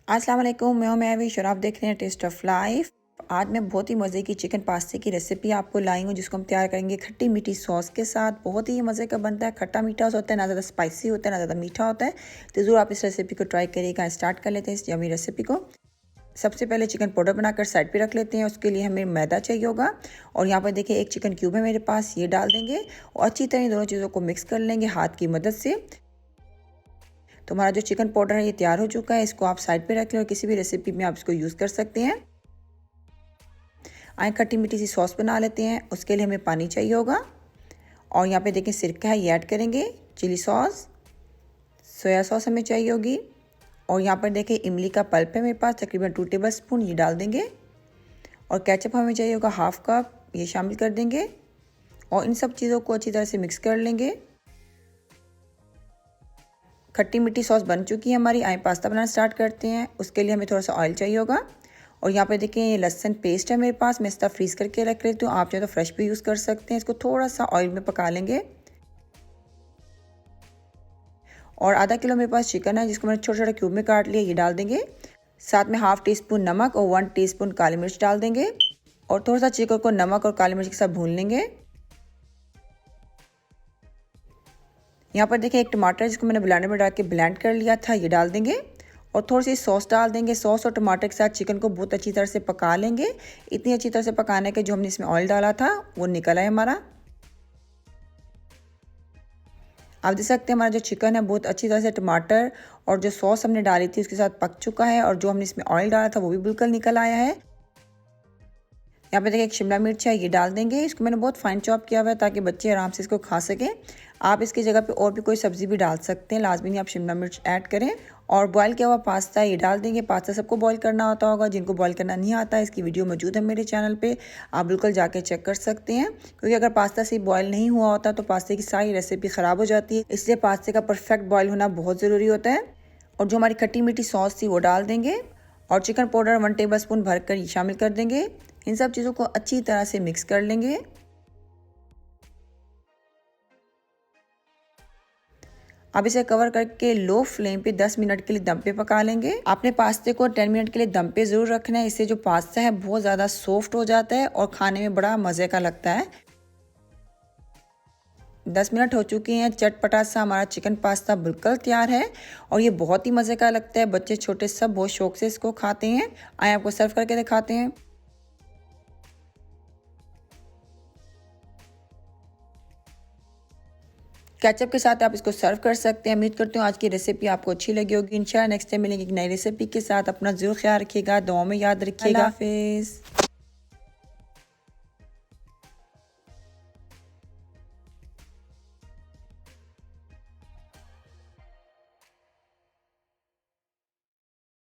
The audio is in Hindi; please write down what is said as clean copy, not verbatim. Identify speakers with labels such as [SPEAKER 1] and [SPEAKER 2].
[SPEAKER 1] अस्सलाम वालेकुम, मैं हूं महविश और आप देख रहे हैं टेस्ट ऑफ लाइफ। आज मैं बहुत ही मज़े की चिकन पास्ते की रेसिपी आपको लाई हूँ, जिसको हम तैयार करेंगे खट्टी मीठी सॉस के साथ। बहुत ही मज़े का बनता है, खट्टा मीठा होता है, ना ज़्यादा स्पाइसी होता है ना ज़्यादा मीठा होता है। तो ज़रूर आप इस रेसिपी को ट्राई करिएगा। स्टार्ट कर लेते हैं इस यमी रेसिपी को। सबसे पहले चिकन पाउडर बनाकर साइड पे रख लेते हैं। उसके लिए हमें मैदा चाहिए होगा और यहाँ पर देखिए एक चिकन क्यूब है मेरे पास, ये डाल देंगे और अच्छी तरह इन दोनों चीज़ों को मिक्स कर लेंगे हाथ की मदद से। तो हमारा जो चिकन पाउडर है ये तैयार हो चुका है। इसको आप साइड पे रख लें और किसी भी रेसिपी में आप इसको यूज़ कर सकते हैं। आए खट्टी मीठी सी सॉस बना लेते हैं। उसके लिए हमें पानी चाहिए होगा और यहाँ पे देखें सिरका है, ये ऐड करेंगे। चिली सॉस, सोया सॉस हमें चाहिए होगी और यहाँ पर देखें इमली का पल्प है मेरे पास, तकरीबन 2 टेबल स्पून, ये डाल देंगे। और केचप हमें चाहिए होगा 1/2 कप, ये शामिल कर देंगे और इन सब चीज़ों को अच्छी तरह से मिक्स कर लेंगे। खट्टी मीठी सॉस बन चुकी है हमारी। आए पास्ता बनाना स्टार्ट करते हैं। उसके लिए हमें थोड़ा सा ऑयल चाहिए होगा और यहाँ पे देखिए ये लहसुन पेस्ट है मेरे पास, मैं इसका फ्रीज़ करके रख लेती हूँ। आप चाहे तो फ्रेश भी यूज़ कर सकते हैं। इसको थोड़ा सा ऑयल में पका लेंगे। और आधा किलो मेरे पास चिकन है, जिसको मैंने छोटे छोटे क्यूब में काट लिया, ये डाल देंगे। साथ में 1/2 टीस्पून नमक और 1 टीस्पून काली मिर्च डाल देंगे और थोड़ा सा चिकन को नमक और काली मिर्च के साथ भून लेंगे। यहाँ पर देखिए एक टमाटर जिसको मैंने ब्लेंडर में डाल के ब्लेंड कर लिया था, ये डाल देंगे और थोड़ी सी सॉस डाल देंगे। सॉस और टमाटर के साथ चिकन को बहुत अच्छी तरह से पका लेंगे। इतनी अच्छी तरह से पकाने के जो हमने इसमें ऑयल डाला था वो निकला है हमारा। आप देख सकते हैं हमारा जो चिकन है बहुत अच्छी तरह से टमाटर और जो सॉस हमने डाली थी उसके साथ पक चुका है और जो हमने इसमें ऑयल डाला था वो भी बिल्कुल निकल आया है। यहाँ पे देखिए एक शिमला मिर्च है, ये डाल देंगे। इसको मैंने बहुत फाइन चॉप किया हुआ है ताकि बच्चे आराम से इसको खा सकें। आप इसकी जगह पे और भी कोई सब्ज़ी भी डाल सकते हैं, लाजमी नहीं आप शिमला मिर्च ऐड करें। और बॉयल किया हुआ पास्ता ये डाल देंगे। पास्ता सबको बॉयल करना होता होगा, जिनको बॉयल करना नहीं आता इसकी वीडियो मौजूद है मेरे चैनल पे, आप बिल्कुल जाके चेक कर सकते हैं। क्योंकि अगर पास्ता से बॉयल नहीं हुआ होता तो पास्ते की सारी रेसिपी ख़राब हो जाती है, इसलिए पास्ते का परफेक्ट बॉयल होना बहुत ज़रूरी होता है। और जो हमारी खट्टी मीठी सॉस थी वो डाल देंगे और चिकन पाउडर 1 टेबल स्पून भर कर शामिल कर देंगे। इन सब चीज़ों को अच्छी तरह से मिक्स कर लेंगे। अब इसे कवर करके लो फ्लेम पे 10 मिनट के लिए दम पे पका लेंगे। आपने पास्ते को 10 मिनट के लिए दम पे ज़रूर रखना है, इससे जो पास्ता है बहुत ज़्यादा सॉफ्ट हो जाता है और खाने में बड़ा मज़े का लगता है। 10 मिनट हो चुके हैं। चटपटा सा हमारा चिकन पास्ता बिल्कुल तैयार है और ये बहुत ही मज़े का लगता है। बच्चे छोटे सब बहुत शौक से इसको खाते हैं। आए आपको सर्व करके दिखाते हैं। केचप के साथ आप इसको सर्व कर सकते हैं। उम्मीद करती हूँ आज की रेसिपी आपको अच्छी लगी होगी। इंशाल्लाह नेक्स्ट टाइम मिलेंगे एक नई रेसिपी के साथ। अपना ज़रूर ख्याल रखिएगा, दुआ में याद रखिएगा। अल्लाह हाफिज़।